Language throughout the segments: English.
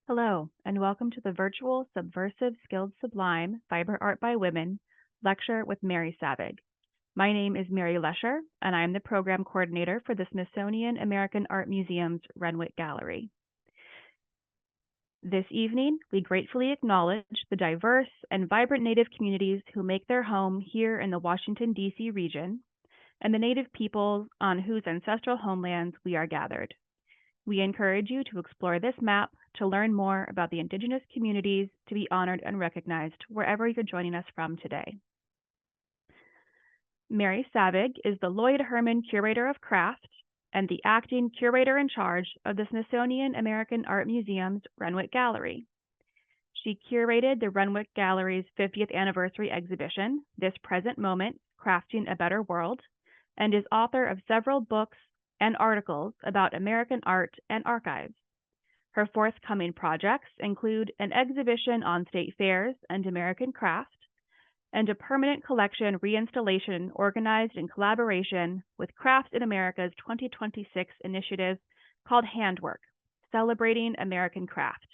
Hello, and welcome to the virtual Subversive Skilled Sublime Fiber Art by Women lecture with Mary Savig. My name is Mary Lesher, and I am the program coordinator for the Smithsonian American Art Museum's Renwick Gallery. This evening, we gratefully acknowledge the diverse and vibrant Native communities who make their home here in the Washington, D.C. region, and the Native peoples on whose ancestral homelands we are gathered. We encourage you to explore this map to learn more about the Indigenous communities to be honored and recognized wherever you're joining us from today. Mary Savig is the Lloyd Herman Curator of Craft and the acting curator in charge of the Smithsonian American Art Museum's Renwick Gallery. She curated the Renwick Gallery's 50th anniversary exhibition, This Present Moment, Crafting a Better World, and is author of several books and articles about American art and archives. Her forthcoming projects include an exhibition on state fairs and American craft, and a permanent collection reinstallation organized in collaboration with Craft in America's 2026 initiative called Handwork, Celebrating American Craft.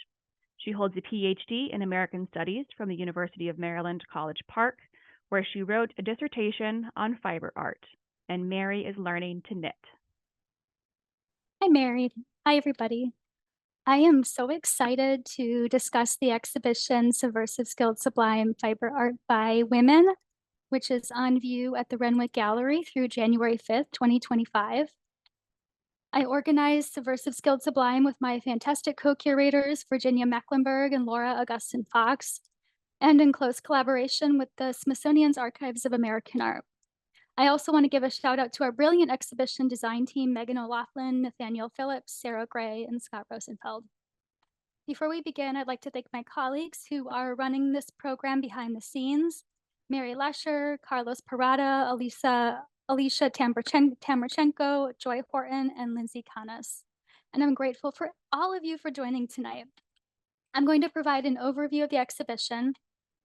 She holds a PhD in American Studies from the University of Maryland, College Park, where she wrote a dissertation on fiber art, and Mary is learning to knit. Hi, Mary. Hi, everybody. I am so excited to discuss the exhibition Subversive Skilled Sublime Fiber Art by Women, which is on view at the Renwick Gallery through January 5th, 2025. I organized Subversive Skilled Sublime with my fantastic co-curators, Virginia Mecklenburg and Laura Augustin Fox, and in close collaboration with the Smithsonian's Archives of American Art. I also want to give a shout out to our brilliant exhibition design team, Megan O'Loughlin, Nathaniel Phillips, Sarah Gray, and Scott Rosenfeld. Before we begin, I'd like to thank my colleagues who are running this program behind the scenes, Mary Lesher, Carlos Parada, Alicia Tamrachenko, Joy Horton, and Lindsay Canas. And I'm grateful for all of you for joining tonight. I'm going to provide an overview of the exhibition,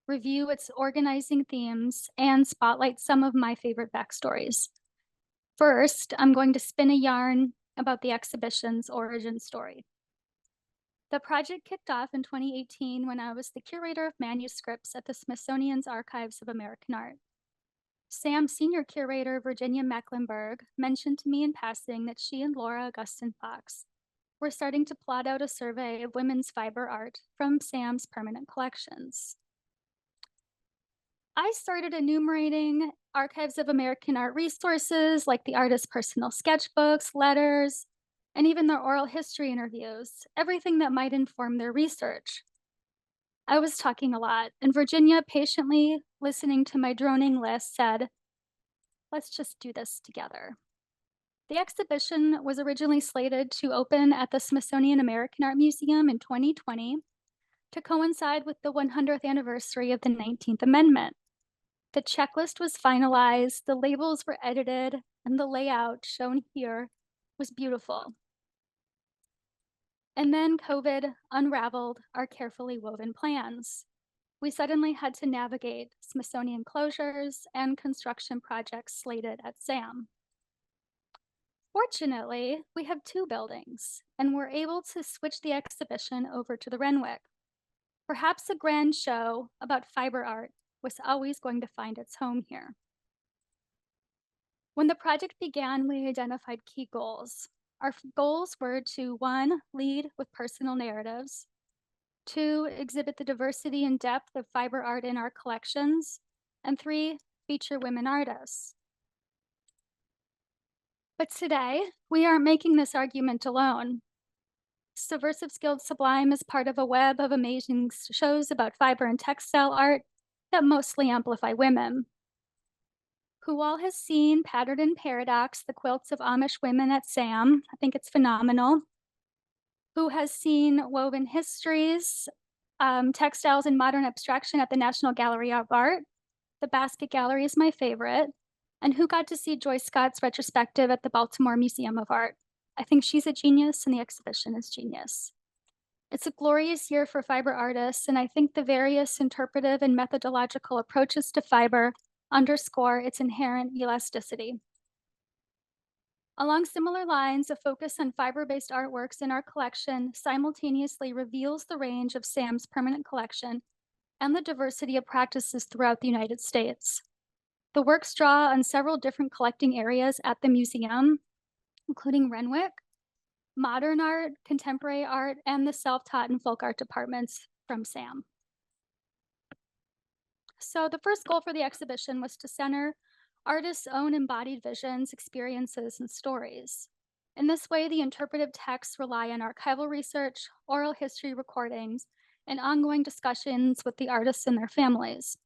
review its organizing themes, and spotlight some of my favorite backstories. First, I'm going to spin a yarn about the exhibition's origin story. The project kicked off in 2018 when I was the curator of manuscripts at the Smithsonian's Archives of American Art. SAAM senior curator Virginia Mecklenburg mentioned to me in passing that she and Laura Augustin Fox were starting to plot out a survey of women's fiber art from SAAM's permanent collections. I started enumerating Archives of American Art resources like the artist's personal sketchbooks, letters, and even their oral history interviews, everything that might inform their research. I was talking a lot, and Virginia, patiently listening to my droning list, said, "Let's just do this together." The exhibition was originally slated to open at the Smithsonian American Art Museum in 2020 to coincide with the 100th anniversary of the 19th Amendment. The checklist was finalized, the labels were edited, and the layout shown here was beautiful. And then COVID unraveled our carefully woven plans. We suddenly had to navigate Smithsonian closures and construction projects slated at SAAM. Fortunately, we have two buildings, and we're able to switch the exhibition over to the Renwick. Perhaps a grand show about fiber art was always going to find its home here. When the project began, we identified key goals. Our goals were to 1, lead with personal narratives, 2, exhibit the diversity and depth of fiber art in our collections, and 3, feature women artists. But today, we aren't making this argument alone. Subversive Skilled Sublime is part of a web of amazing shows about fiber and textile art that mostly amplify women. Who all has seen Patterned in Paradox, the quilts of Amish women at SAAM? I think it's phenomenal. Who has seen Woven Histories, Textiles and Modern Abstraction at the National Gallery of Art? The Basket Gallery is my favorite. And who got to see Joy Scott's retrospective at the Baltimore Museum of Art? I think she's a genius and the exhibition is genius. It's a glorious year for fiber artists, and I think the various interpretive and methodological approaches to fiber underscore its inherent elasticity. Along similar lines, a focus on fiber-based artworks in our collection simultaneously reveals the range of SAAM's permanent collection and the diversity of practices throughout the United States. The works draw on several different collecting areas at the museum, including Renwick, modern art, contemporary art, and the self-taught and folk art departments from SAAM. So the first goal for the exhibition was to center artists' own embodied visions, experiences, and stories. In this way, the interpretive texts rely on archival research, oral history recordings, and ongoing discussions with the artists and their families.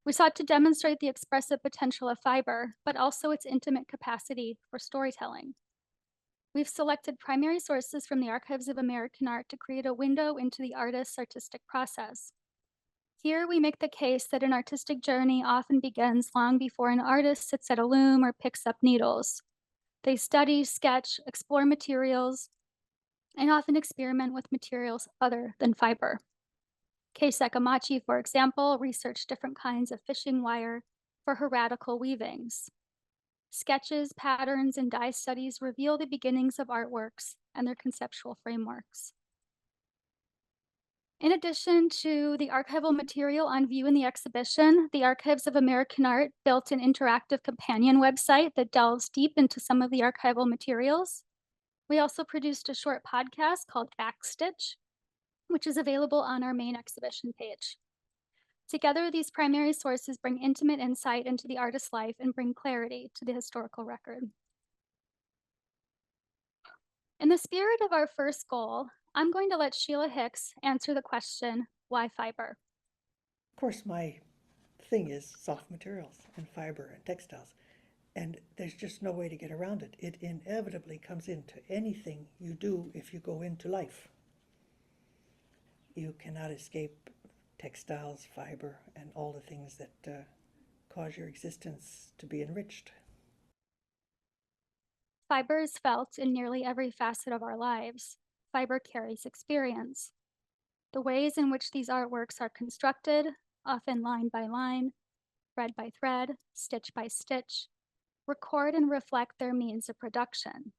We sought to demonstrate the expressive potential of fiber, but also its intimate capacity for storytelling. We've selected primary sources from the archives of American art to create a window into the artist's artistic process. Here, we make the case that an artistic journey often begins long before an artist sits at a loom or picks up needles. They study, sketch, explore materials, and often experiment with materials other than fiber. Kei Sekamachi, for example, researched different kinds of fishing wire for her radical weavings. Sketches, patterns, and dye studies reveal the beginnings of artworks and their conceptual frameworks. In addition to the archival material on view in the exhibition, the Archives of American Art built an interactive companion website that delves deep into some of the archival materials. We also produced a short podcast called Backstitch, which is available on our main exhibition page. Together, these primary sources bring intimate insight into the artist's life and bring clarity to the historical record. In the spirit of our first goal, I'm going to let Sheila Hicks answer the question, why fiber? Of course, my thing is soft materials and fiber and textiles, and there's just no way to get around it. It inevitably comes into anything you do if you go into life. You cannot escape textiles, fiber, and all the things that cause your existence to be enriched. Fiber is felt in nearly every facet of our lives. Fiber carries experience. The ways in which these artworks are constructed, often line by line, thread by thread, stitch by stitch, record and reflect their means of production.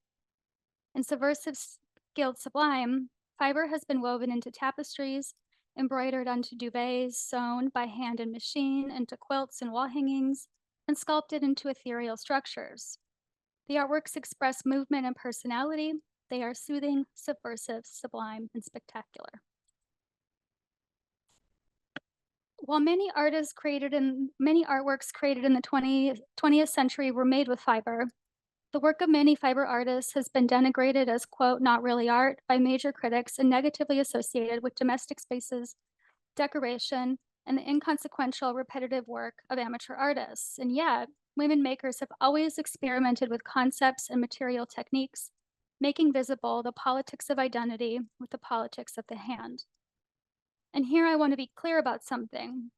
In Subversive's Guild Sublime, fiber has been woven into tapestries, embroidered onto duvets, sewn by hand and machine into quilts and wall hangings, and sculpted into ethereal structures. The artworks express movement and personality. They are soothing, subversive, sublime, and spectacular. While many artworks created in the 20th century were made with fiber, the work of many fiber artists has been denigrated as, quote, not really art by major critics and negatively associated with domestic spaces, decoration, and the inconsequential, repetitive work of amateur artists. And yet, women makers have always experimented with concepts and material techniques, making visible the politics of identity with the politics of the hand. And here I want to be clear about something.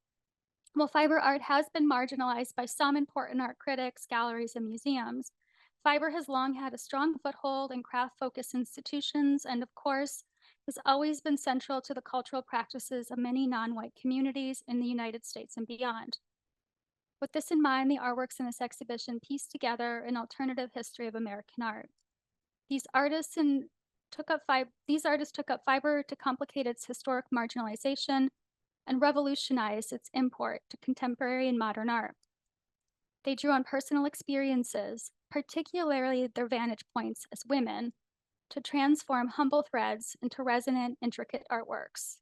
While fiber art has been marginalized by some important art critics, galleries, and museums, fiber has long had a strong foothold in craft-focused institutions and, of course, has always been central to the cultural practices of many non-white communities in the United States and beyond. With this in mind, the artworks in this exhibition piece together an alternative history of American art. These artists took up fiber to complicate its historic marginalization and revolutionize its import to contemporary and modern art. They drew on personal experiences, particularly their vantage points as women, to transform humble threads into resonant, intricate artworks.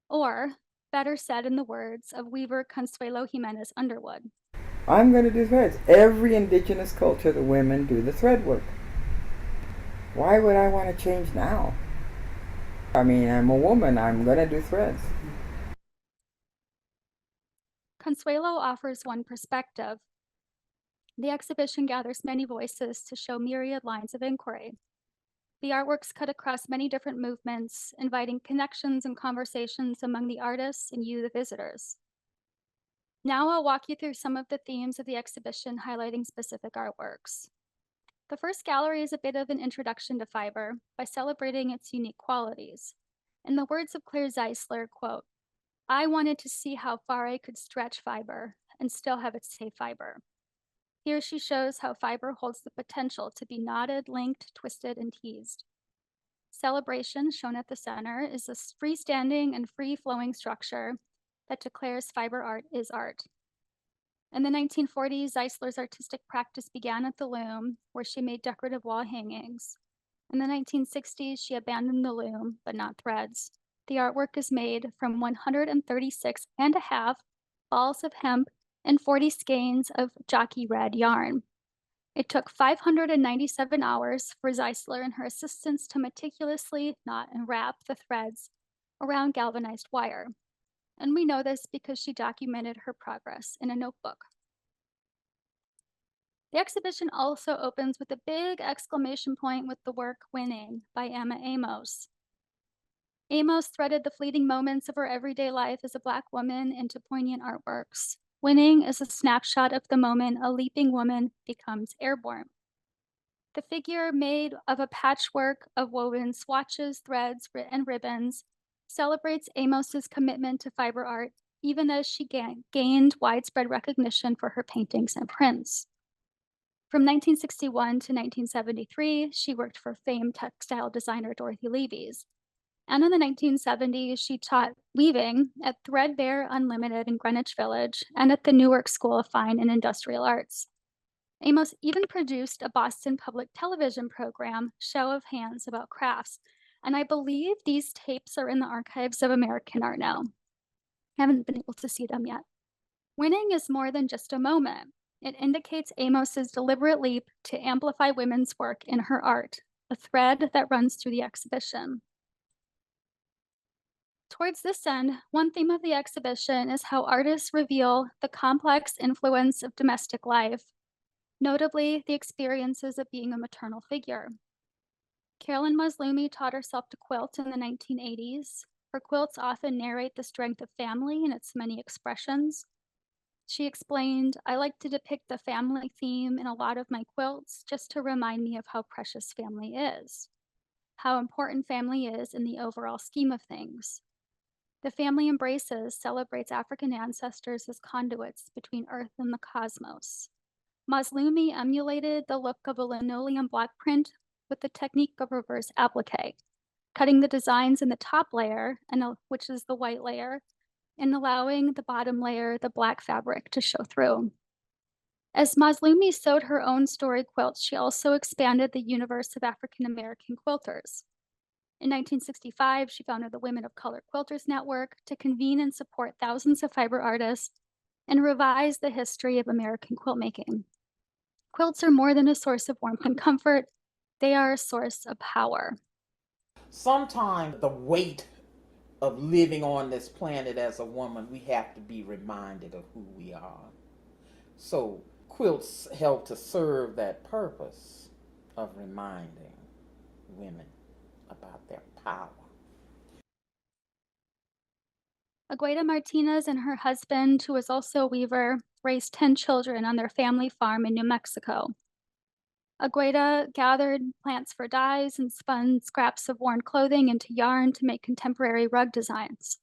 Or, better said in the words of weaver Consuelo Jimenez Underwood, I'm going to do threads. Every indigenous culture, the women do the thread work. Why would I want to change now? I mean, I'm a woman, I'm going to do threads. Consuelo offers one perspective. The exhibition gathers many voices to show myriad lines of inquiry. The artworks cut across many different movements, inviting connections and conversations among the artists and you, the visitors. Now I'll walk you through some of the themes of the exhibition, highlighting specific artworks. The first gallery is a bit of an introduction to fiber by celebrating its unique qualities. In the words of Claire Zeisler, quote, I wanted to see how far I could stretch fiber and still have it stay fiber. Here she shows how fiber holds the potential to be knotted, linked, twisted, and teased. Celebration, shown at the center, is a freestanding and free-flowing structure that declares fiber art is art. In the 1940s, Zeisler's artistic practice began at the loom, where she made decorative wall hangings. In the 1960s, she abandoned the loom, but not threads. The artwork is made from 136.5 balls of hemp and 40 skeins of jockey red yarn. It took 597 hours for Zeisler and her assistants to meticulously knot and wrap the threads around galvanized wire. And we know this because she documented her progress in a notebook. The exhibition also opens with a big exclamation point with the work Winning by Emma Amos. Amos threaded the fleeting moments of her everyday life as a Black woman into poignant artworks. Winning is a snapshot of the moment a leaping woman becomes airborne. The figure, made of a patchwork of woven swatches, threads, and ribbons, celebrates Amos's commitment to fiber art, even as she gained widespread recognition for her paintings and prints. From 1961 to 1973, she worked for famed textile designer Dorothy Levy's. And in the 1970s, she taught weaving at Threadbare Unlimited in Greenwich Village and at the Newark School of Fine and Industrial Arts. Amos even produced a Boston public television program, Show of Hands, about crafts. And I believe these tapes are in the archives of American Art now. I haven't been able to see them yet. Winning is more than just a moment. It indicates Amos's deliberate leap to amplify women's work in her art, a thread that runs through the exhibition. Towards this end, one theme of the exhibition is how artists reveal the complex influence of domestic life, notably the experiences of being a maternal figure. Carolyn Mazlumi taught herself to quilt in the 1980s. Her quilts often narrate the strength of family in its many expressions. She explained, "I like to depict the family theme in a lot of my quilts just to remind me of how precious family is, how important family is in the overall scheme of things. The Family Embraces celebrates African ancestors as conduits between Earth and the cosmos." Mazlumi emulated the look of a linoleum block print with the technique of reverse applique, cutting the designs in the top layer, which is the white layer, and allowing the bottom layer, the black fabric, to show through. As Mazlumi sewed her own story quilts, she also expanded the universe of African American quilters. In 1965, she founded the Women of Color Quilters Network to convene and support thousands of fiber artists and revise the history of American quilt making. Quilts are more than a source of warmth and comfort. They are a source of power. Sometimes the weight of living on this planet as a woman, we have to be reminded of who we are. So quilts help to serve that purpose of reminding women about their power. Agueda Martinez and her husband, who was also a weaver, raised 10 children on their family farm in New Mexico. Agueda gathered plants for dyes and spun scraps of worn clothing into yarn to make contemporary rug designs.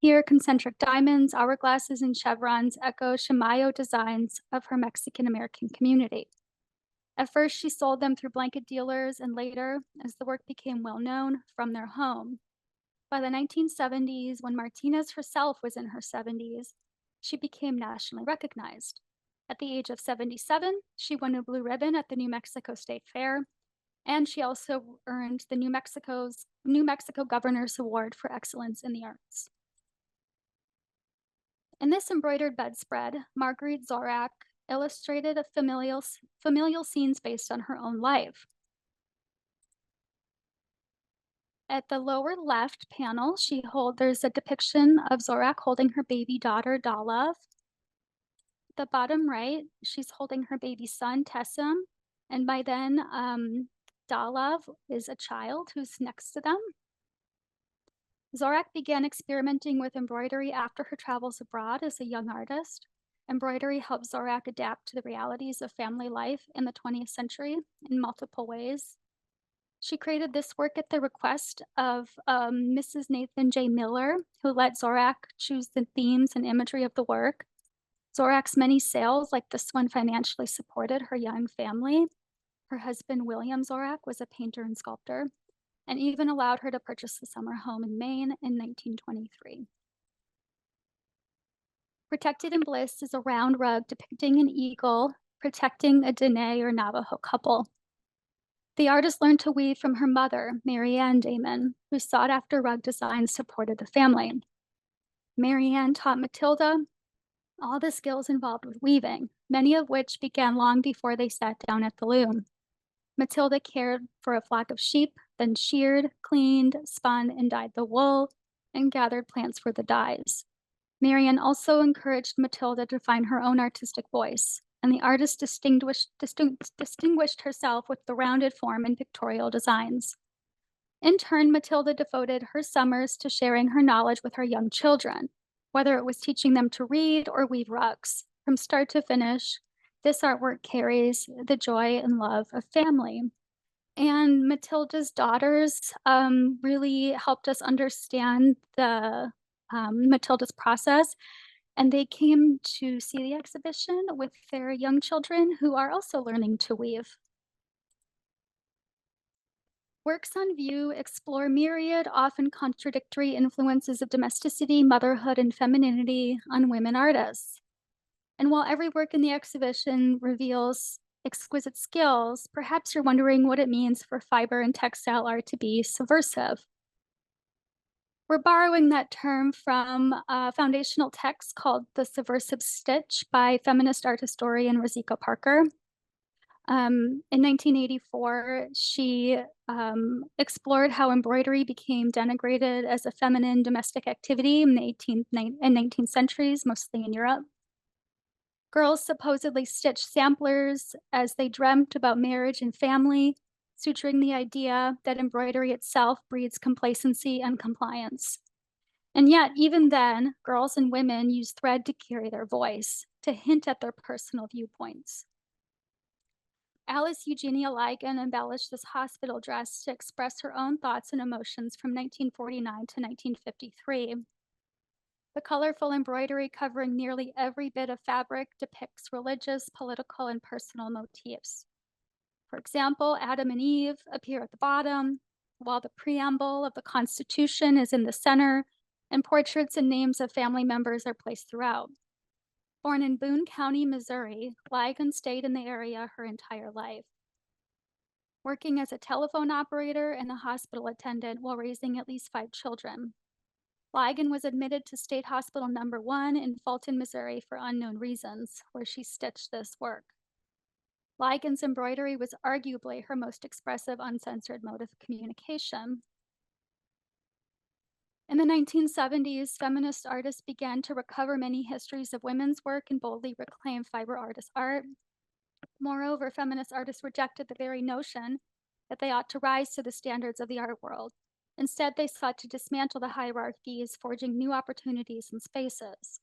Here, concentric diamonds, hourglasses, and chevrons echo Chimayo designs of her Mexican-American community. At first, she sold them through blanket dealers, and later, as the work became well-known, from their home. By the 1970s, when Martinez herself was in her 70s, she became nationally recognized. At the age of 77, she won a blue ribbon at the New Mexico State Fair, and she also earned the New Mexico Governor's Award for Excellence in the Arts. In this embroidered bedspread, Marguerite Zorak illustrated a familial scenes based on her own life. At the lower left panel, there's a depiction of Zorak holding her baby daughter, Dalav. The bottom right, she's holding her baby son, Tessim, and by then, Dalav is a child who's next to them. Zorak began experimenting with embroidery after her travels abroad as a young artist. Embroidery helped Zorak adapt to the realities of family life in the 20th century in multiple ways. She created this work at the request of Mrs. Nathan J. Miller, who let Zorak choose the themes and imagery of the work. Zorak's many sales, like this one, financially supported her young family. Her husband, William Zorak, was a painter and sculptor, and even allowed her to purchase a summer home in Maine in 1923. Protected in Bliss is a round rug depicting an eagle protecting a Dene or Navajo couple. The artist learned to weave from her mother, Mary Ann Damon, whose sought-after rug designs supported the family. Mary Ann taught Matilda all the skills involved with weaving, many of which began long before they sat down at the loom. Matilda cared for a flock of sheep, then sheared, cleaned, spun, and dyed the wool, and gathered plants for the dyes. Marian also encouraged Matilda to find her own artistic voice, and the artist distinguished herself with the rounded form and pictorial designs. In turn, Matilda devoted her summers to sharing her knowledge with her young children, whether it was teaching them to read or weave rugs. From start to finish, this artwork carries the joy and love of family. And Matilda's daughters really helped us understand the Matilda's process, and they came to see the exhibition with their young children who are also learning to weave. Works on view explore myriad, often contradictory influences of domesticity, motherhood, and femininity on women artists. And while every work in the exhibition reveals exquisite skills, perhaps you're wondering what it means for fiber and textile art to be subversive. We're borrowing that term from a foundational text called The Subversive Stitch by feminist art historian Rosika Parker. In 1984, she explored how embroidery became denigrated as a feminine domestic activity in the 18th and 19th centuries, mostly in Europe. Girls supposedly stitched samplers as they dreamt about marriage and family, suturing the idea that embroidery itself breeds complacency and compliance. And yet, even then, girls and women used thread to carry their voice, to hint at their personal viewpoints. Alice Eugenia Ligon embellished this hospital dress to express her own thoughts and emotions from 1949 to 1953. The colorful embroidery covering nearly every bit of fabric depicts religious, political, and personal motifs. For example, Adam and Eve appear at the bottom, while the preamble of the Constitution is in the center, and portraits and names of family members are placed throughout. Born in Boone County, Missouri, Ligon stayed in the area her entire life, working as a telephone operator and a hospital attendant while raising at least 5 children. Ligon was admitted to State Hospital No. 1 in Fulton, Missouri for unknown reasons, where she stitched this work. Ligon's embroidery was arguably her most expressive, uncensored mode of communication. In the 1970s, feminist artists began to recover many histories of women's work and boldly reclaim fiber artist art. Moreover, feminist artists rejected the very notion that they ought to rise to the standards of the art world. Instead, they sought to dismantle the hierarchies, forging new opportunities and spaces.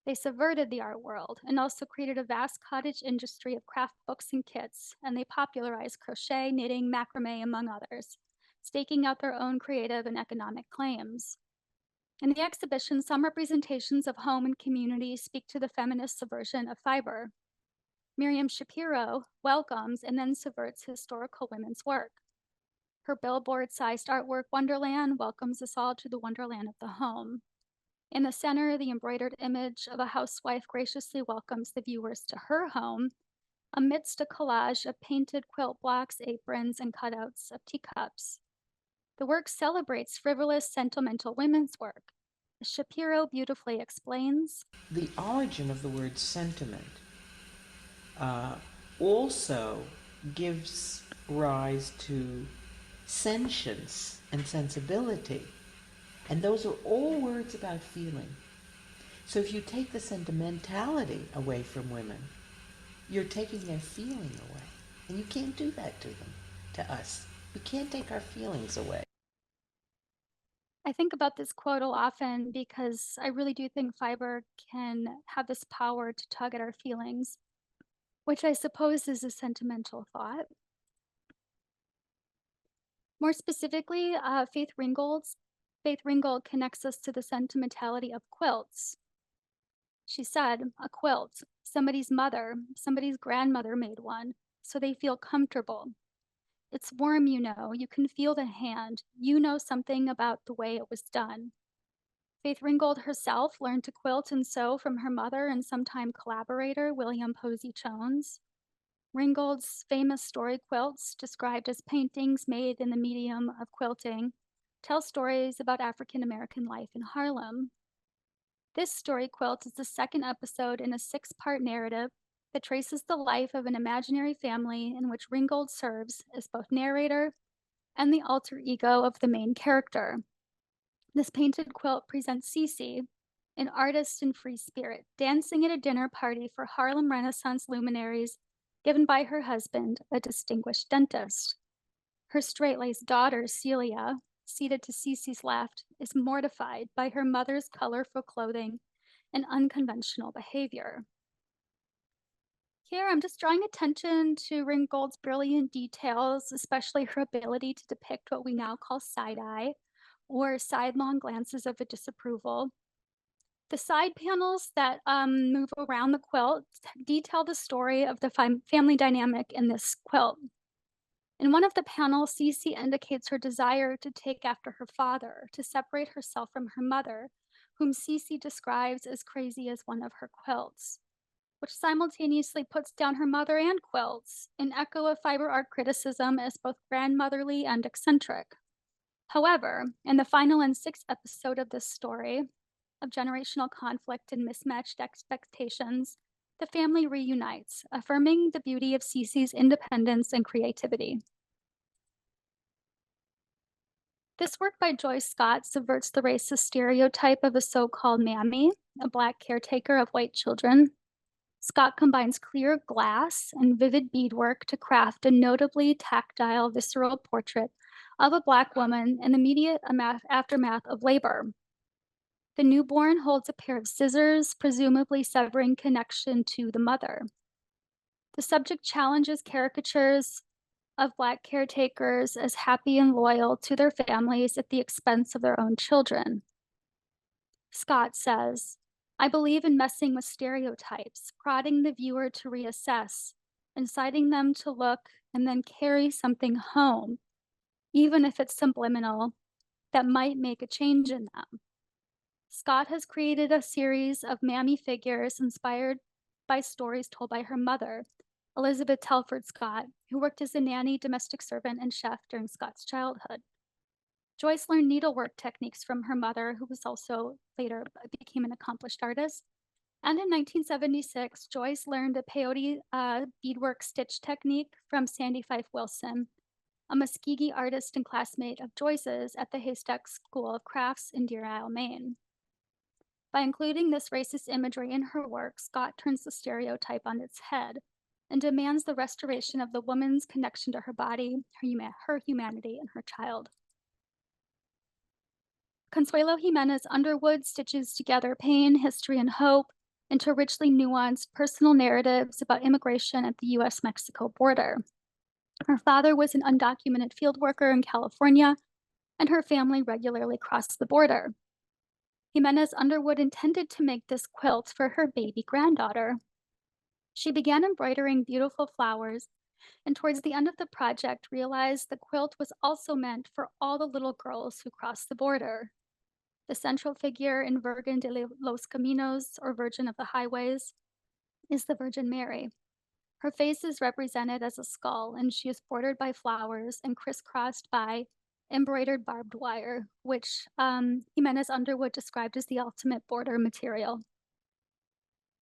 They subverted the art world and also created a vast cottage industry of craft books and kits, and they popularized crochet, knitting, macrame, among others, staking out their own creative and economic claims. In the exhibition, some representations of home and community speak to the feminist subversion of fiber. Miriam Shapiro welcomes and then subverts historical women's work. Her billboard-sized artwork, Wonderland, welcomes us all to the wonderland of the home. In the center, the embroidered image of a housewife graciously welcomes the viewers to her home amidst a collage of painted quilt blocks, aprons, and cutouts of teacups. The work celebrates frivolous, sentimental women's work. As Shapiro beautifully explains, the origin of the word sentiment also gives rise to sentience and sensibility. And those are all words about feeling. So if you take the sentimentality away from women, you're taking their feeling away. And you can't do that to them, to us. We can't take our feelings away. I think about this quote often because I really do think fiber can have this power to tug at our feelings, which I suppose is a sentimental thought. More specifically, Faith Ringgold connects us to the sentimentality of quilts. She said, a quilt, somebody's mother, somebody's grandmother made one, so they feel comfortable. It's warm, you know, you can feel the hand, you know something about the way it was done. Faith Ringgold herself learned to quilt and sew from her mother and sometime collaborator, William Posey Jones. Ringgold's famous story quilts, described as paintings made in the medium of quilting, tell stories about African American life in Harlem. This story quilt is the second episode in a 6-part narrative that traces the life of an imaginary family in which Ringgold serves as both narrator and the alter ego of the main character. This painted quilt presents Cece, an artist in free spirit, dancing at a dinner party for Harlem Renaissance luminaries given by her husband, a distinguished dentist. Her straight-laced daughter, Celia, seated to Cece's left, is mortified by her mother's colorful clothing and unconventional behavior. Here, I'm just drawing attention to Ringgold's brilliant details, especially her ability to depict what we now call side-eye, or sidelong glances of disapproval. The side panels that move around the quilt detail the story of the family dynamic in this quilt. In one of the panels, Cece indicates her desire to take after her father, to separate herself from her mother, whom Cece describes as crazy as one of her quilts, which simultaneously puts down her mother and quilts, an echo of fiber art criticism as both grandmotherly and eccentric. However, in the final and 6th episode of this story, of generational conflict and mismatched expectations, the family reunites, affirming the beauty of Cece's independence and creativity. This work by Joyce Scott subverts the racist stereotype of a so-called mammy, a Black caretaker of white children. Scott combines clear glass and vivid beadwork to craft a notably tactile, visceral portrait of a Black woman in the immediate aftermath of labor. The newborn holds a pair of scissors, presumably severing connection to the mother. The subject challenges caricatures of Black caretakers as happy and loyal to their families at the expense of their own children. Scott says, I believe in messing with stereotypes, prodding the viewer to reassess, inciting them to look and then carry something home, even if it's subliminal, that might make a change in them. Scott has created a series of mammy figures inspired by stories told by her mother, Elizabeth Telford Scott, who worked as a nanny, domestic servant, and chef during Scott's childhood. Joyce learned needlework techniques from her mother, who was also later became an accomplished artist. And in 1976, Joyce learned a peyote beadwork stitch technique from Sandy Fife Wilson, a Muskogee artist and classmate of Joyce's at the Haystack School of Crafts in Deer Isle, Maine. By including this racist imagery in her work, Scott turns the stereotype on its head and demands the restoration of the woman's connection to her body, her humanity, and her child. Consuelo Jimenez Underwood stitches together pain, history, and hope into richly nuanced personal narratives about immigration at the US-Mexico border. Her father was an undocumented field worker in California, and her family regularly crossed the border. Jimenez Underwood intended to make this quilt for her baby granddaughter. She began embroidering beautiful flowers, and towards the end of the project realized the quilt was also meant for all the little girls who crossed the border. The central figure in Virgen de los Caminos, or Virgin of the Highways, is the Virgin Mary. Her face is represented as a skull, and she is bordered by flowers and crisscrossed by embroidered barbed wire, which Jimenez Underwood described as the ultimate border material.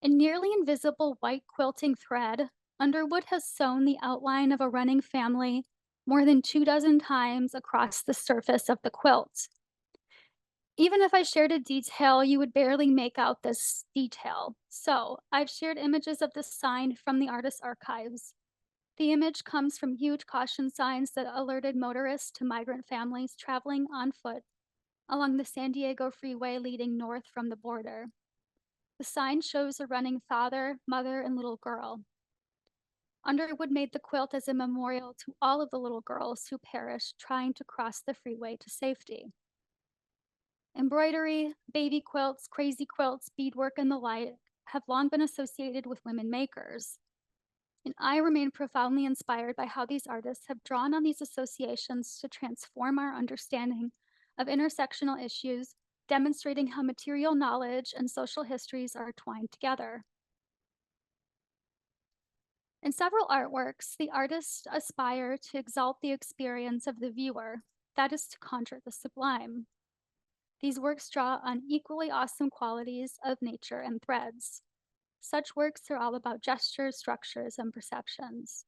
In nearly invisible white quilting thread, Underwood has sewn the outline of a running family more than 24 times across the surface of the quilt. Even if I shared a detail, you would barely make out this detail. So I've shared images of this sign from the artist's archives. The image comes from huge caution signs that alerted motorists to migrant families traveling on foot along the San Diego freeway leading north from the border. The sign shows a running father, mother, and little girl. Underwood made the quilt as a memorial to all of the little girls who perished trying to cross the freeway to safety. Embroidery, baby quilts, crazy quilts, beadwork, and the like have long been associated with women makers. And I remain profoundly inspired by how these artists have drawn on these associations to transform our understanding of intersectional issues, demonstrating how material knowledge and social histories are twined together. In several artworks, the artists aspire to exalt the experience of the viewer, that is to conjure the sublime. These works draw on equally awesome qualities of nature and threads. Such works are all about gestures, structures, and perceptions.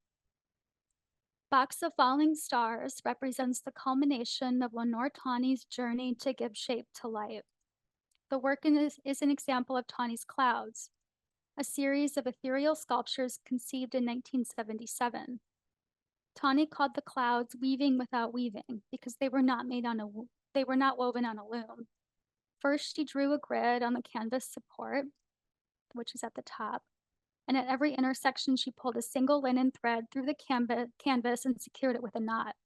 Box of Falling Stars represents the culmination of Lenore Tawney's journey to give shape to light. The work is an example of Tawney's Clouds, a series of ethereal sculptures conceived in 1977. Tawney called the clouds weaving without weaving because they were not woven on a loom. First, she drew a grid on the canvas support, which is at the top, and at every intersection, she pulled a single linen thread through the canvas and secured it with a knot.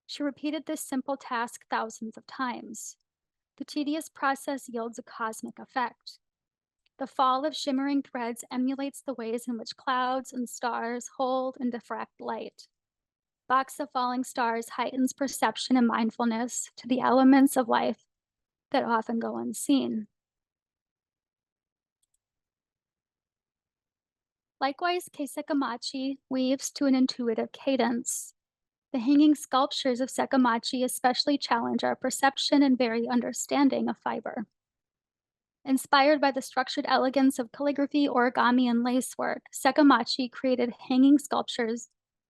She repeated this simple task thousands of times. The tedious process yields a cosmic effect. The fall of shimmering threads emulates the ways in which clouds and stars hold and diffract light. Box of Falling Stars heightens perception and mindfulness to the elements of life that often go unseen. Likewise, Kei Sekamachi weaves to an intuitive cadence. The hanging sculptures of Sekamachi especially challenge our perception and very understanding of fiber. Inspired by the structured elegance of calligraphy, origami, and lacework, Sekamachi created hanging sculptures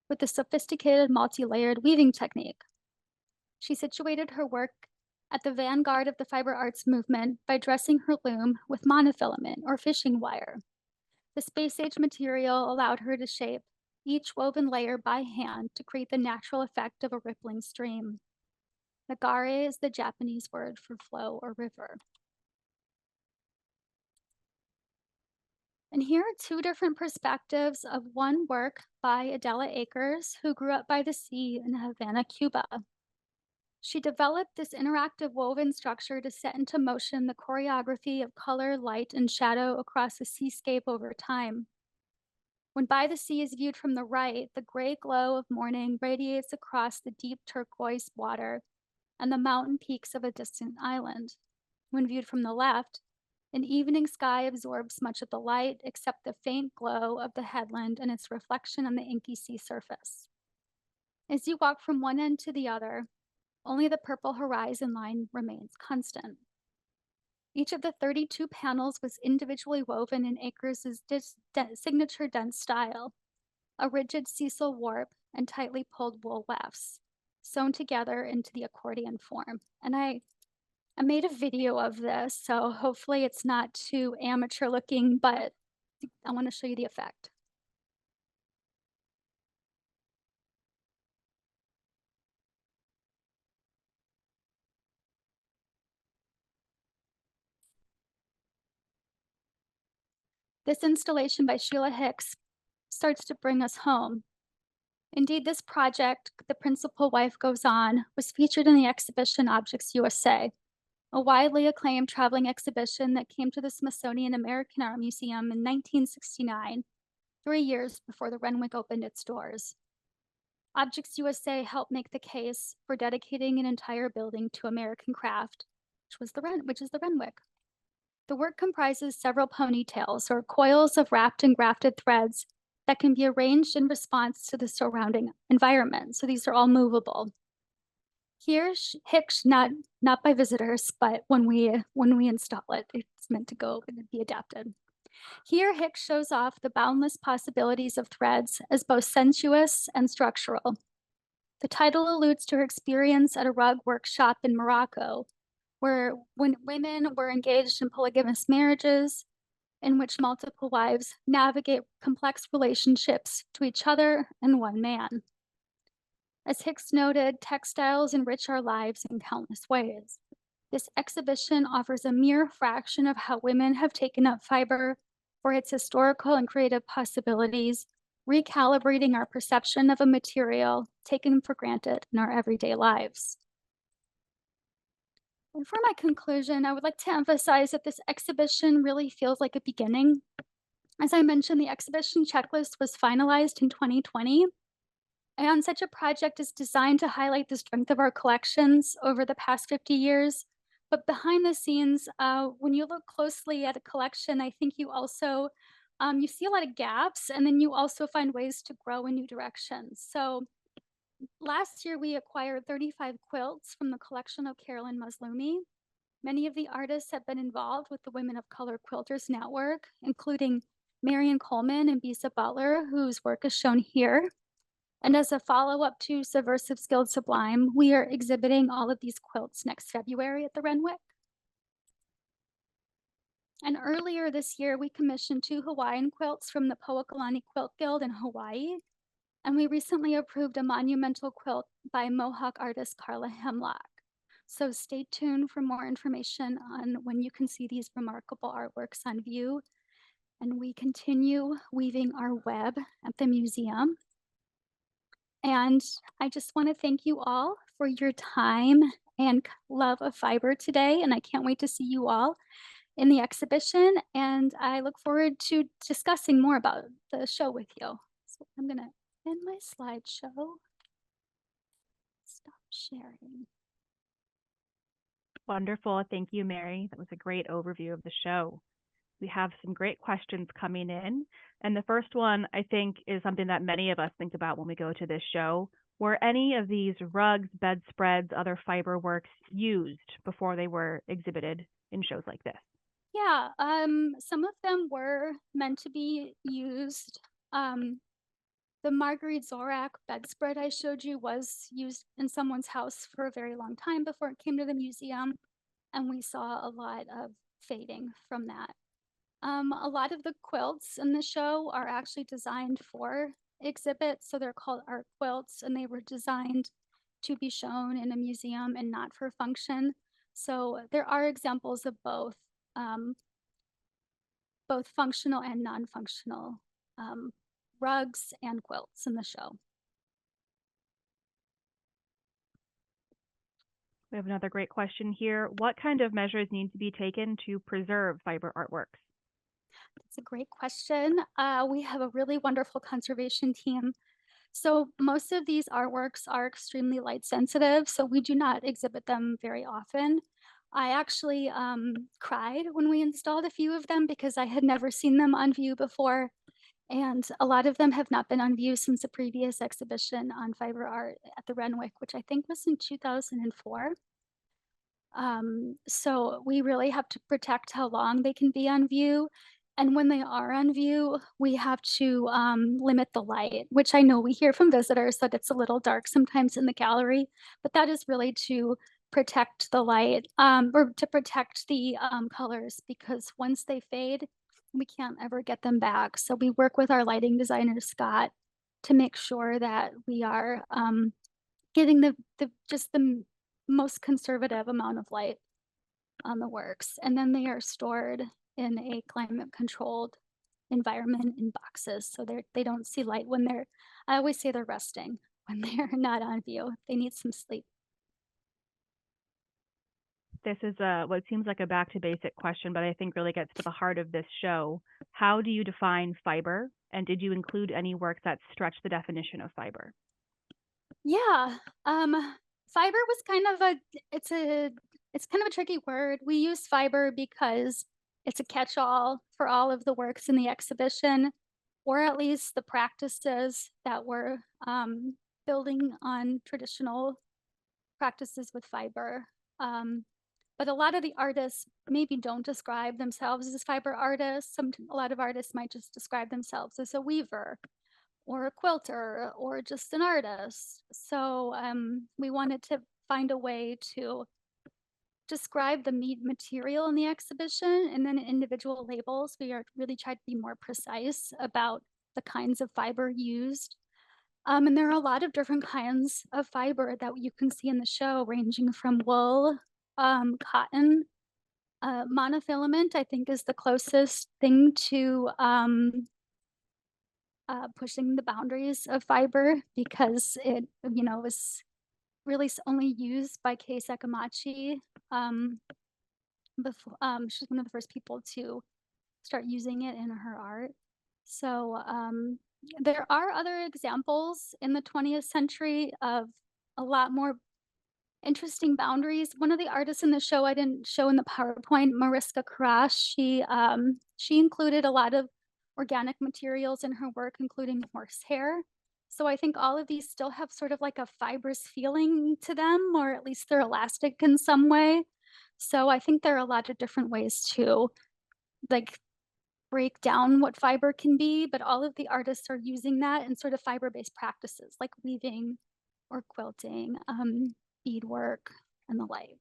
with a sophisticated multi-layered weaving technique. She situated her work at the vanguard of the fiber arts movement by dressing her loom with monofilament or fishing wire. The space-age material allowed her to shape each woven layer by hand to create the natural effect of a rippling stream. Nagare is the Japanese word for flow or river. And here are two different perspectives of one work by Adela Akers, who grew up by the sea in Havana, Cuba. She developed this interactive woven structure to set into motion the choreography of color, light, and shadow across the seascape over time. When By the Sea is viewed from the right, the gray glow of morning radiates across the deep turquoise water and the mountain peaks of a distant island. When viewed from the left, an evening sky absorbs much of the light except the faint glow of the headland and its reflection on the inky sea surface. As you walk from one end to the other, only the purple horizon line remains constant. Each of the 32 panels was individually woven in Akers' signature dense style, a rigid sisal warp and tightly pulled wool wefts, sewn together into the accordion form. And I made a video of this, so hopefully it's not too amateur looking, but I want to show you the effect. This installation by Sheila Hicks starts to bring us home. Indeed, this project, The Principal Wife Goes On, was featured in the exhibition Objects USA, a widely acclaimed traveling exhibition that came to the Smithsonian American Art Museum in 1969, 3 years before the Renwick opened its doors. Objects USA helped make the case for dedicating an entire building to American craft, which is the Renwick. The work comprises several ponytails, or coils of wrapped and grafted threads that can be arranged in response to the surrounding environment. So these are all movable. Here, Hicks, not by visitors, but when we install it, it's meant to go and be adapted. Here, Hicks shows off the boundless possibilities of threads as both sensuous and structural. The title alludes to her experience at a rug workshop in Morocco, where when women were engaged in polygamous marriages in which multiple wives navigate complex relationships to each other and one man. As Hicks noted, textiles enrich our lives in countless ways. This exhibition offers a mere fraction of how women have taken up fiber for its historical and creative possibilities, recalibrating our perception of a material taken for granted in our everyday lives. And for my conclusion, I would like to emphasize that this exhibition really feels like a beginning. As I mentioned, the exhibition checklist was finalized in 2020, and such a project is designed to highlight the strength of our collections over the past 50 years. But behind the scenes, when you look closely at a collection, I think you also you see a lot of gaps, and then you also find ways to grow in new directions. So last year, we acquired 35 quilts from the collection of Carolyn Maslumi. Many of the artists have been involved with the Women of Color Quilters Network, including Marion Coleman and Bisa Butler, whose work is shown here. And as a follow-up to Subversive Skilled Sublime, we are exhibiting all of these quilts next February at the Renwick. And earlier this year, we commissioned 2 Hawaiian quilts from the Poakalani Quilt Guild in Hawaii. And we recently approved a monumental quilt by Mohawk artist Carla Hemlock. So stay tuned for more information on when you can see these remarkable artworks on view. And we continue weaving our web at the museum. And I just want to thank you all for your time and love of fiber today. And I can't wait to see you all in the exhibition. And I look forward to discussing more about the show with you. So I'm going to end my slideshow. Stop sharing. Wonderful. Thank you, Mary. That was a great overview of the show. We have some great questions coming in. And the first one, I think, is something that many of us think about when we go to this show. Were any of these rugs, bedspreads, other fiber works used before they were exhibited in shows like this? Yeah, some of them were meant to be used. The Marguerite Zorak bedspread I showed you was used in someone's house for a very long time before it came to the museum, and we saw a lot of fading from that. A lot of the quilts in the show are actually designed for exhibits, so they're called art quilts, and they were designed to be shown in a museum and not for function. So there are examples of both functional and non-functional rugs and quilts in the show. We have another great question here. What kind of measures need to be taken to preserve fiber artworks? That's a great question. We have a really wonderful conservation team. So most of these artworks are extremely light sensitive, so we do not exhibit them very often. I actually cried when we installed a few of them because I had never seen them on view before. And a lot of them have not been on view since a previous exhibition on fiber art at the Renwick, which I think was in 2004. So we really have to protect how long they can be on view. And when they are on view, we have to limit the light, which I know we hear from visitors that it's a little dark sometimes in the gallery, but that is really to protect the light or to protect the colors, because once they fade, we can't ever get them back. So we work with our lighting designer, Scott, to make sure that we are getting the most conservative amount of light on the works. And then they are stored in a climate controlled environment in boxes. So they don't see light when I always say they're resting when they're not on view. They need some sleep. This is what seems like a back to basic question, but I think really gets to the heart of this show. How do you define fiber? And did you include any work that stretched the definition of fiber? Yeah, fiber was kind of it's kind of a tricky word. We use fiber because it's a catch-all for all of the works in the exhibition, or at least the practices that were building on traditional practices with fiber. But a lot of the artists maybe don't describe themselves as fiber artists. A lot of artists might just describe themselves as a weaver or a quilter or just an artist. So we wanted to find a way to describe the material in the exhibition, and then individual labels. We are really trying to be more precise about the kinds of fiber used. And there are a lot of different kinds of fiber that you can see in the show, ranging from wool, cotton, monofilament, I think is the closest thing to pushing the boundaries of fiber, because it, really only used by Kei Sekamachi. Before, she's one of the first people to start using it in her art. So there are other examples in the 20th century of a lot more interesting boundaries. One of the artists in the show I didn't show in the PowerPoint, Mariska Karash, she included a lot of organic materials in her work, including horsehair. So I think all of these still have sort of like a fibrous feeling to them, or at least they're elastic in some way. So I think there are a lot of different ways to like break down what fiber can be, but all of the artists are using that in sort of fiber-based practices like weaving or quilting, beadwork, and the like.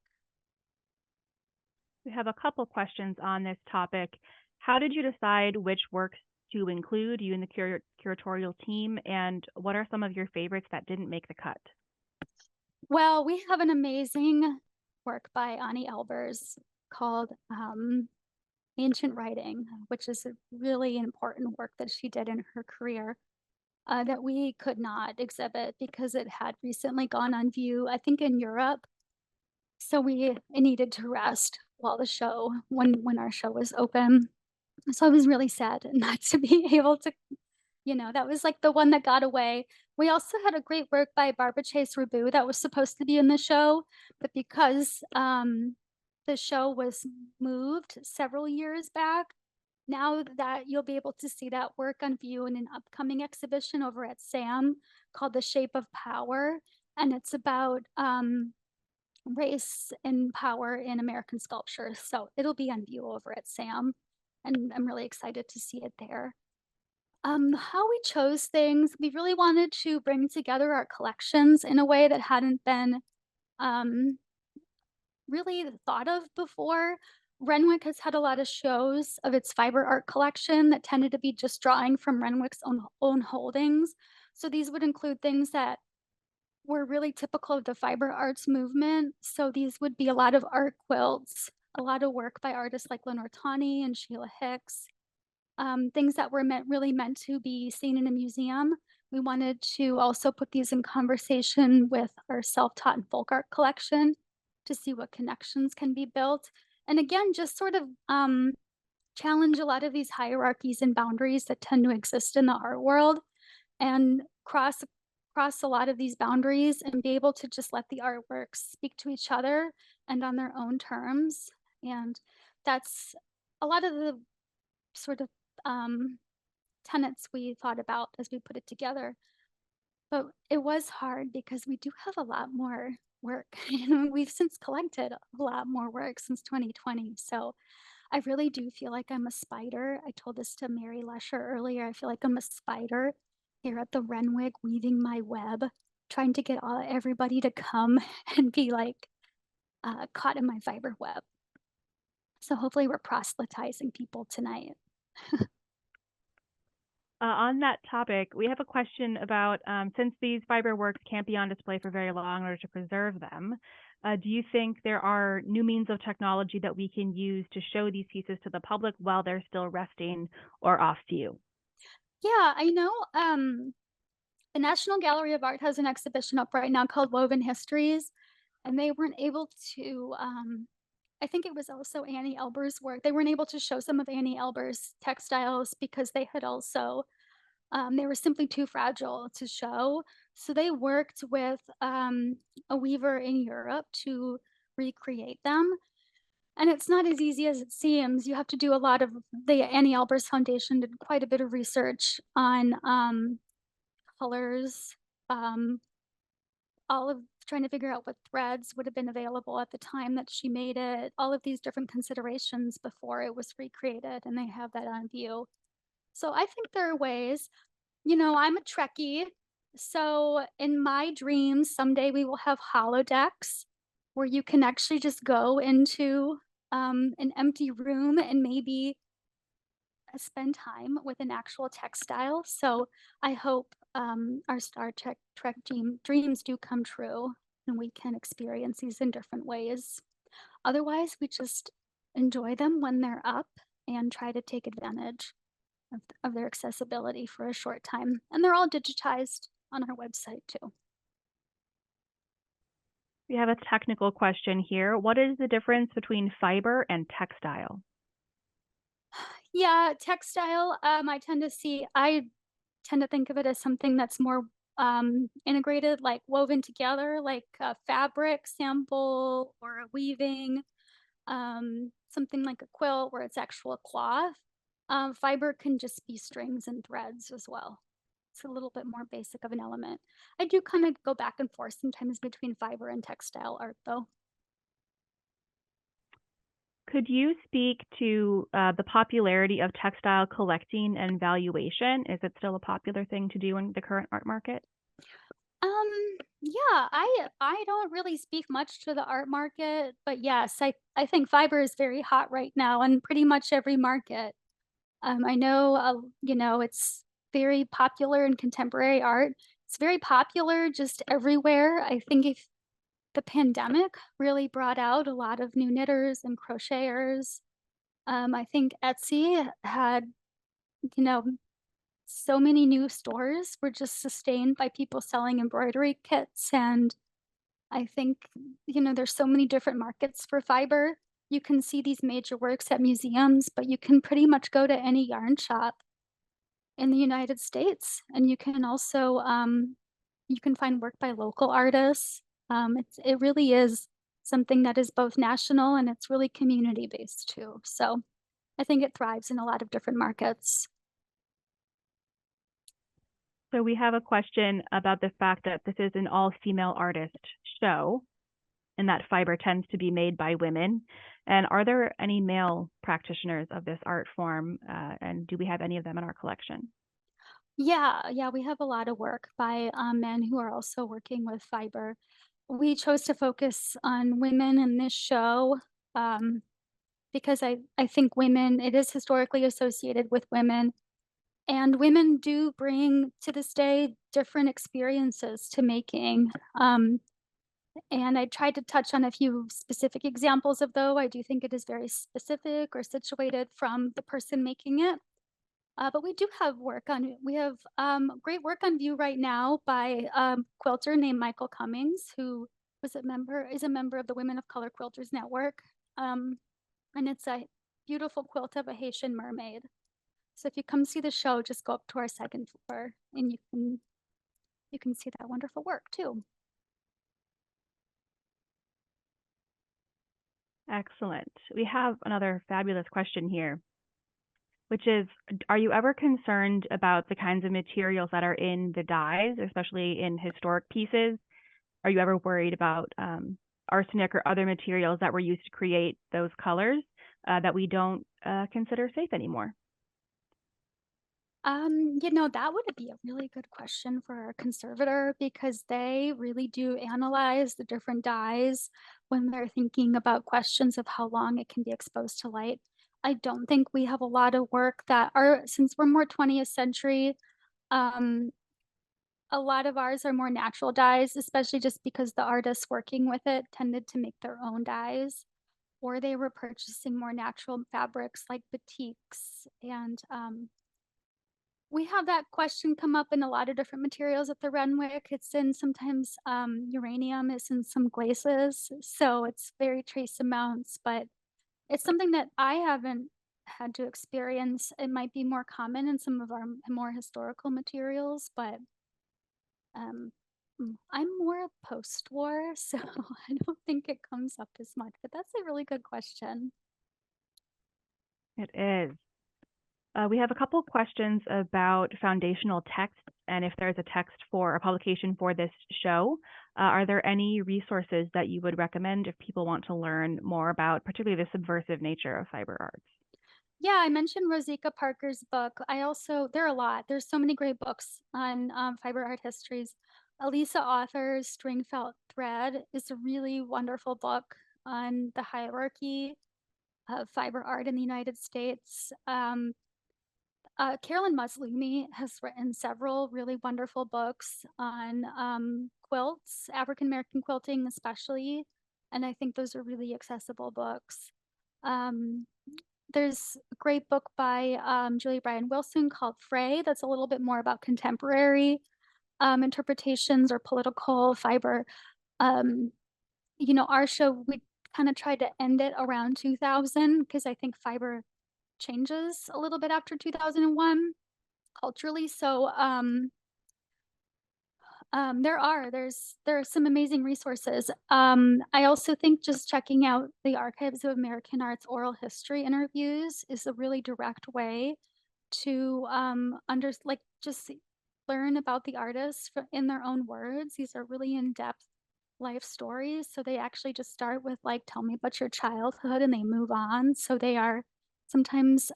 We have a couple questions on this topic. How did you decide which works to include, you and the curatorial team, and what are some of your favorites that didn't make the cut? Well, we have an amazing work by Ani Elbers called Ancient Writing, which is a really important work that she did in her career that we could not exhibit because it had recently gone on view, I think in Europe. So it needed to rest while the show, when our show was open. So I was really sad not to be able to, that was like the one that got away. We also had a great work by Barbara Chase Rabu that was supposed to be in the show, but because the show was moved several years back, now that you'll be able to see that work on view in an upcoming exhibition over at SAAM called The Shape of Power. And it's about race and power in American sculpture. So it'll be on view over at SAAM, and I'm really excited to see it there. How we chose things, we really wanted to bring together our collections in a way that hadn't been really thought of before. Renwick has had a lot of shows of its fiber art collection that tended to be just drawing from Renwick's own holdings. So these would include things that were really typical of the fiber arts movement. So these would be a lot of art quilts, a lot of work by artists like Lenore Tawney and Sheila Hicks, things that were really meant to be seen in a museum. We wanted to also put these in conversation with our self-taught and folk art collection to see what connections can be built. And again, just sort of challenge a lot of these hierarchies and boundaries that tend to exist in the art world and cross a lot of these boundaries and be able to just let the artworks speak to each other and on their own terms. And that's a lot of the sort of tenets we thought about as we put it together. But it was hard because we do have a lot more work. We've since collected a lot more work since 2020. So I really do feel like I'm a spider. I told this to Mary Lesher earlier. I feel like I'm a spider here at the Renwick weaving my web, trying to get everybody to come and be like caught in my fiber web. So hopefully we're proselytizing people tonight. On that topic, we have a question about, since these fiber works can't be on display for very long in order to preserve them, do you think there are new means of technology that we can use to show these pieces to the public while they're still resting or off view? Yeah, I know the National Gallery of Art has an exhibition up right now called Woven Histories, and they weren't able to, I think it was also Annie Elber's work. They weren't able to show some of Annie Elber's textiles because they had also, they were simply too fragile to show. So they worked with a weaver in Europe to recreate them. And it's not as easy as it seems. You have to do a lot of, the Annie Albers Foundation did quite a bit of research on colors, all of trying to figure out what threads would have been available at the time that she made it, all of these different considerations before it was recreated, and they have that on view. So I think there are ways, I'm a Trekkie, so in my dreams, someday we will have holodecks where you can actually just go into an empty room and maybe spend time with an actual textile. So I hope our Star Trek dreams do come true and we can experience these in different ways. Otherwise, we just enjoy them when they're up and try to take advantage of their accessibility for a short time. And they're all digitized on our website too. We have a technical question here. What is the difference between fiber and textile? Yeah, textile, I tend to think of it as something that's more integrated, like woven together, like a fabric sample or a weaving, something like a quilt where it's actual cloth. Fiber can just be strings and threads as well. It's a little bit more basic of an element. I do kind of go back and forth sometimes between fiber and textile art, though. Could you speak to the popularity of textile collecting and valuation? Is it still a popular thing to do in the current art market? Yeah, I don't really speak much to the art market, but yes, I think fiber is very hot right now in pretty much every market. I know, it's very popular in contemporary art. It's very popular just everywhere. I think if the pandemic really brought out a lot of new knitters and crocheters. I think Etsy had, you know, so many new stores were just sustained by people selling embroidery kits. And I think, there's so many different markets for fiber. You can see these major works at museums, but you can pretty much go to any yarn shop in the United States. And you can also, you can find work by local artists. It really is something that is both national and it's really community based too. So I think it thrives in a lot of different markets. So we have a question about the fact that this is an all-female artist show and that fiber tends to be made by women. And are there any male practitioners of this art form? And do we have any of them in our collection? Yeah, we have a lot of work by men who are also working with fiber. We chose to focus on women in this show because I think women, it is historically associated with women. And women do bring to this day different experiences to making. And I tried to touch on a few specific examples of though. I do think it is very specific or situated from the person making it. But we do have we have great work on view right now by quilter named Michael Cummings, who is a member of the Women of Color Quilters Network. And it's a beautiful quilt of a Haitian mermaid. So if you come see the show, just go up to our second floor and you can see that wonderful work too. Excellent. We have another fabulous question here, which is, are you ever concerned about the kinds of materials that are in the dyes, especially in historic pieces? Are you ever worried about arsenic or other materials that were used to create those colors that we don't consider safe anymore? That would be a really good question for our conservator because they really do analyze the different dyes when they're thinking about questions of how long it can be exposed to light. I don't think we have a lot of work that are, since we're more 20th century, um, a lot of ours are more natural dyes, especially just because the artists working with it tended to make their own dyes, or they were purchasing more natural fabrics like batiks. And we have that question come up in a lot of different materials at the Renwick. It's in sometimes uranium is in some glazes, so it's very trace amounts, but it's something that I haven't had to experience. It might be more common in some of our more historical materials, but I'm more post-war, so I don't think it comes up as much, but that's a really good question. It is. We have a couple of questions about foundational texts and if there's a text for a publication for this show. Are there any resources that you would recommend if people want to learn more about particularly the subversive nature of fiber arts? Yeah, I mentioned Rosika Parker's book. There are a lot. There's so many great books on fiber art histories. Elisa Author's Stringfelt Thread is a really wonderful book on the hierarchy of fiber art in the United States. Carolyn Muslimi has written several really wonderful books on quilts, African American quilting especially, and I think those are really accessible books. There's a great book by Julia Bryan Wilson called Fray that's a little bit more about contemporary interpretations or political fiber. our show, we kind of tried to end it around 2000 because I think fiber changes a little bit after 2001 culturally. So there are some amazing resources. I also think just checking out the Archives of American Art's oral history interviews is a really direct way to just learn about the artists in their own words. These are really in-depth life stories. So they actually just start with like, tell me about your childhood, and they move on. So they are sometimes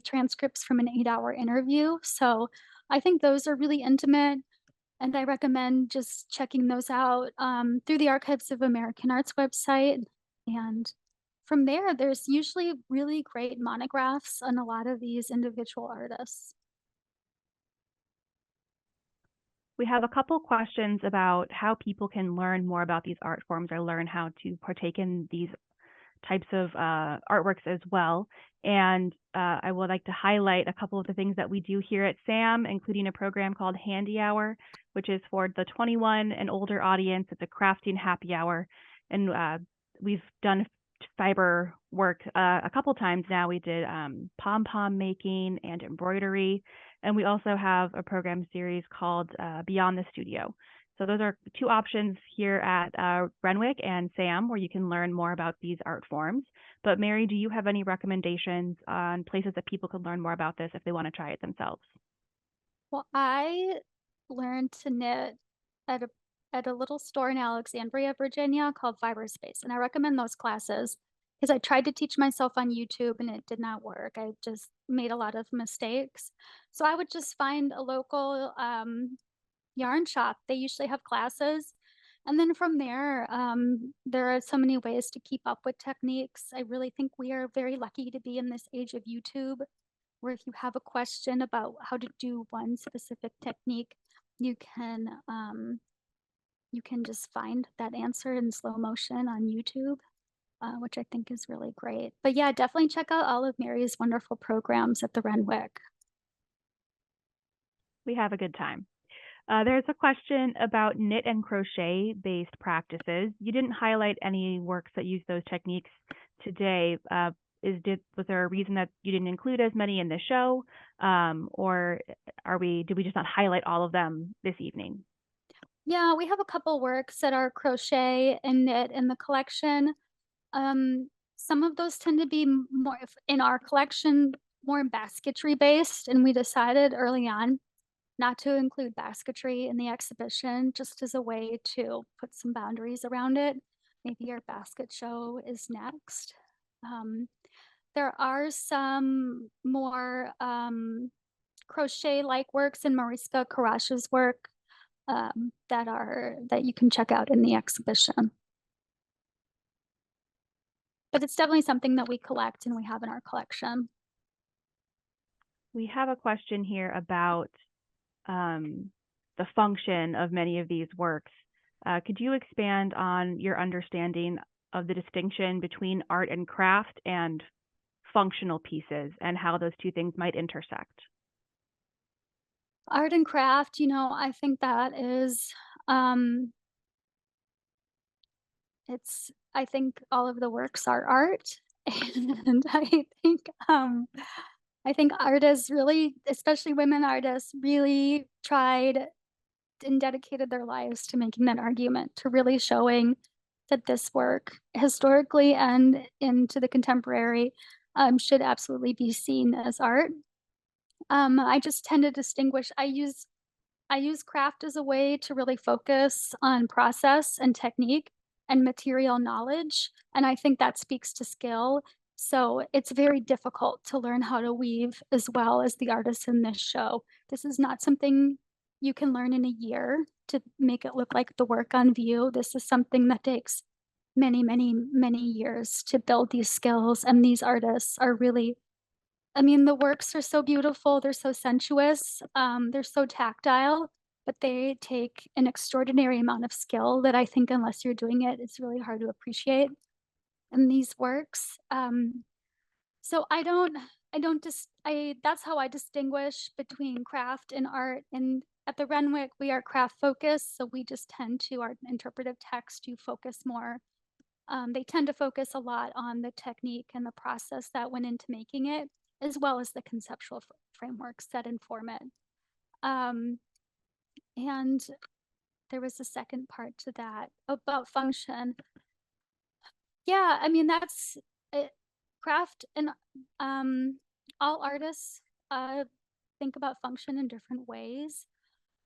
transcripts from an 8-hour interview. So I think those are really intimate. And I recommend just checking those out through the Archives of American Art's website. And from there, there's usually really great monographs on a lot of these individual artists. We have a couple questions about how people can learn more about these art forms or learn how to partake in these types of artworks as well. And I would like to highlight a couple of the things that we do here at SAAM, including a program called Handy Hour, which is for the 21 and older audience. It's a crafting happy hour. And we've done fiber work a couple times now. We did pom-pom making and embroidery. And we also have a program series called Beyond the Studio. So those are two options here at Renwick and SAAM where you can learn more about these art forms. But Mary, do you have any recommendations on places that people could learn more about this if they want to try it themselves? Well, I learned to knit at a little store in Alexandria, Virginia called Fiberspace. And I recommend those classes because I tried to teach myself on YouTube and it did not work. I just made a lot of mistakes. So I would just find a local yarn shop. They usually have classes. And then from there, there are so many ways to keep up with techniques. I really think we are very lucky to be in this age of YouTube, where if you have a question about how to do one specific technique, you can just find that answer in slow motion on YouTube, which I think is really great. But yeah, definitely check out all of Mary's wonderful programs at the Renwick. We have a good time. There's a question about knit and crochet based practices. You didn't highlight any works that use those techniques today. Was there a reason that you didn't include as many in the show? Or did we just not highlight all of them this evening? Yeah, we have a couple works that are crochet and knit in the collection. Some of those tend to be more in our collection, more basketry based, and we decided early on not to include basketry in the exhibition, just as a way to put some boundaries around it. Maybe our basket show is next. There are some more crochet-like works in Mariska Karash's work that you can check out in the exhibition. But it's definitely something that we collect and we have in our collection. We have a question here about the function of many of these works. Could you expand on your understanding of the distinction between art and craft and functional pieces and how those two things might intersect? Art and craft, I think that is, I think all of the works are art. And I think artists really, especially women artists, really tried and dedicated their lives to making that argument, to really showing that this work, historically and into the contemporary, should absolutely be seen as art. I just tend to distinguish. I use craft as a way to really focus on process and technique and material knowledge, and I think that speaks to skill. So it's very difficult to learn how to weave as well as the artists in this show. This is not something you can learn in a year to make it look like the work on view. This is something that takes many, many, many years to build these skills. And these artists are really, the works are so beautiful. They're so sensuous. They're so tactile, but they take an extraordinary amount of skill that I think unless you're doing it, it's really hard to appreciate in these works. So that's how I distinguish between craft and art. And at the Renwick, we are craft focused. So we just tend to, our interpretive text to focus more They tend to focus a lot on the technique and the process that went into making it, as well as the conceptual frameworks that inform it. And there was a second part to that about function. Yeah, I mean, that's craft, and all artists think about function in different ways.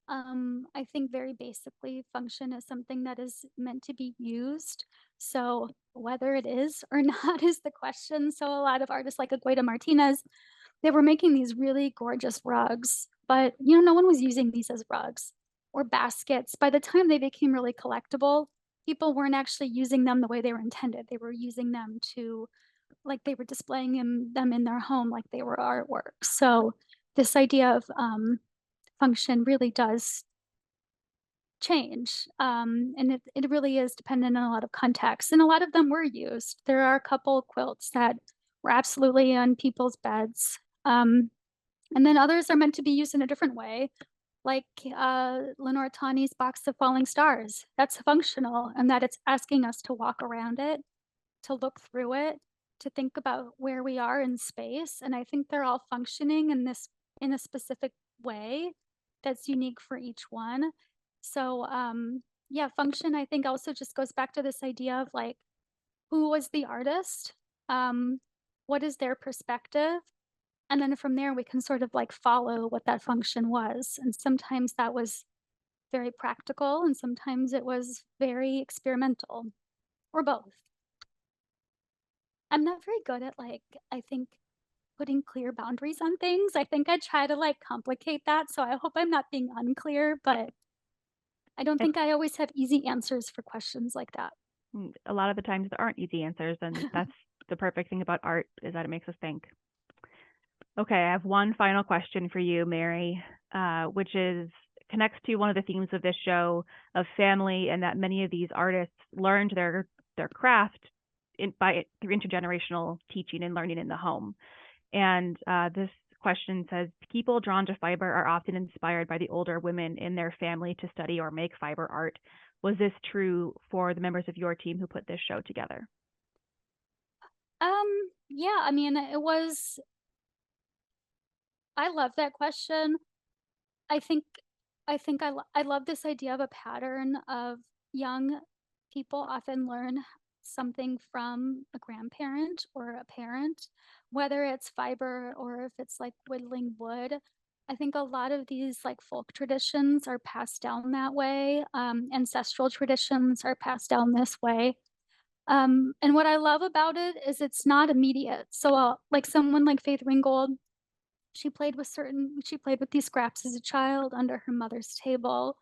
I think very basically function is something that is meant to be used. So whether it is or not is the question. So a lot of artists like Agueda Martinez, they were making these really gorgeous rugs, but no one was using these as rugs or baskets. By the time they became really collectible, people weren't actually using them the way they were intended. They were using them to, like, they were displaying them in their home like they were artwork. So this idea of function really does change. And it really is dependent on a lot of contexts. And a lot of them were used. There are a couple quilts that were absolutely on people's beds. And then others are meant to be used in a different way, like Lenore Tawney's Box of Falling Stars. That's functional, and that it's asking us to walk around it, to look through it, to think about where we are in space. And I think they're all functioning in a specific way that's unique for each one. So yeah, function, I think, also just goes back to this idea of like, who was the artist? What is their perspective? And then from there, we can sort of like follow what that function was. And sometimes that was very practical, and sometimes it was very experimental, or both. I'm not very good at, like, I think, putting clear boundaries on things. I think I try to like complicate that. So I hope I'm not being unclear, but I don't think I always have easy answers for questions like that. A lot of the times there aren't easy answers, and that's the perfect thing about art, is that it makes us think. Okay, I have one final question for you, Mary, which connects to one of the themes of this show of family, and that many of these artists learned their craft through intergenerational teaching and learning in the home. And this question says, people drawn to fiber are often inspired by the older women in their family to study or make fiber art. Was this true for the members of your team who put this show together? Yeah, I mean, it was, I love that question. I think I love this idea of a pattern of young people often learn something from a grandparent or a parent, whether it's fiber or if it's like whittling wood. I think a lot of these like folk traditions are passed down that way. Ancestral traditions are passed down this way. And what I love about it is it's not immediate. So like someone like Faith Ringgold, she played with these scraps as a child under her mother's table.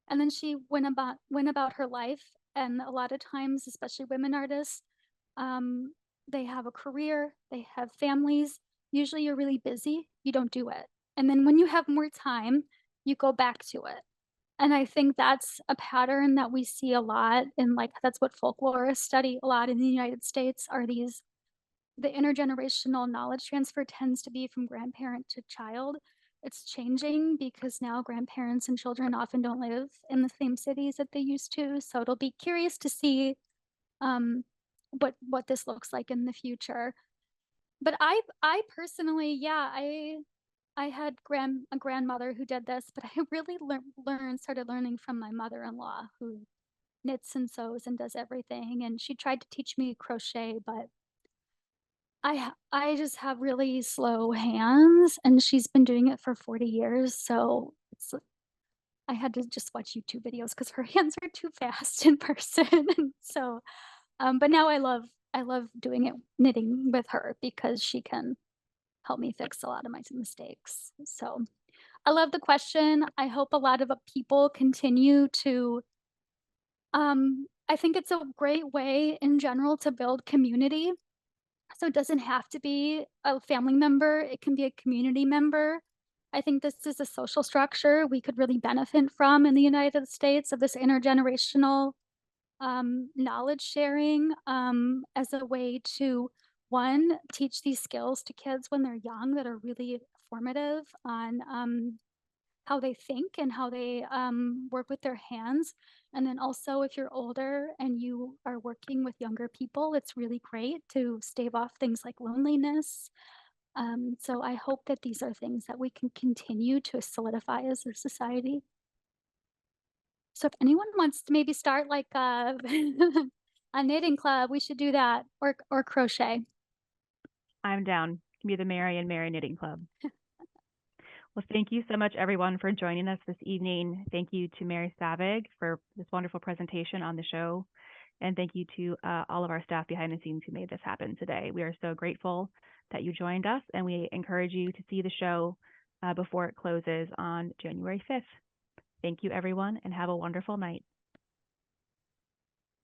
And then she went about her life. And a lot of times, especially women artists, they have a career, they have families. Usually you're really busy, you don't do it. And then when you have more time, you go back to it. And I think that's a pattern that we see a lot, and like that's what folklorists study a lot in the United States, are the intergenerational knowledge transfer tends to be from grandparent to child. It's changing because now grandparents and children often don't live in the same cities that they used to. So it'll be curious to see what this looks like in the future. But I personally, yeah, I had a grandmother who did this, but I really started learning from my mother-in-law, who knits and sews and does everything. And she tried to teach me crochet, but I just have really slow hands, and she's been doing it for 40 years. So I had to just watch YouTube videos because her hands are too fast in person. So, but now I love doing it, knitting with her, because she can help me fix a lot of my mistakes. So I love the question. I hope a lot of people continue to, I think it's a great way in general to build community. So it doesn't have to be a family member, it can be a community member. I think this is a social structure we could really benefit from in the United States, of this intergenerational knowledge sharing as a way to, one, teach these skills to kids when they're young that are really formative on how they think and how they work with their hands. And then also, if you're older and you are working with younger people, it's really great to stave off things like loneliness. So I hope that these are things that we can continue to solidify as a society. So if anyone wants to maybe start like a knitting club, we should do that, or crochet. I'm down. Can be the Mary and Mary Knitting Club. Well, thank you so much, everyone, for joining us this evening. Thank you to Mary Savig for this wonderful presentation on the show. And thank you to all of our staff behind the scenes who made this happen today. We are so grateful that you joined us, and we encourage you to see the show before it closes on January 5th. Thank you, everyone, and have a wonderful night.